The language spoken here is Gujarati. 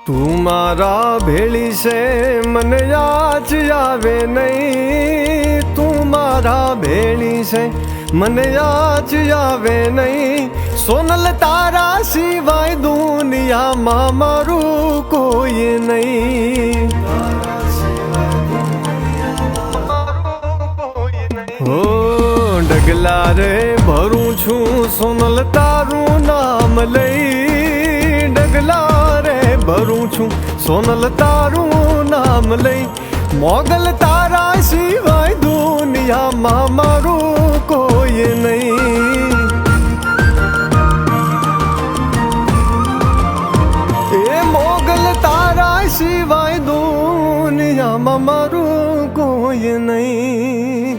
તું મારા ભેળી છે મને યાદ આવે નહીં, તું મારા ભેળી છે મને યાદ આવે નહીં. સોનલ તારા સિવાય દુનિયામાં મારું કોઈ નહીં. હો ડગલા રે ભરું છું સોનલ તારું નામ લઈ, ડગલા રે ભરું છું સોનલ તારું નામ લઈ. મોગલ તારા સિવાય દુનિયામાં મારું કોઈ નહીં. એ મોગલ તારા સિવાય દુનિયામાં મારું કોઈ નહીં.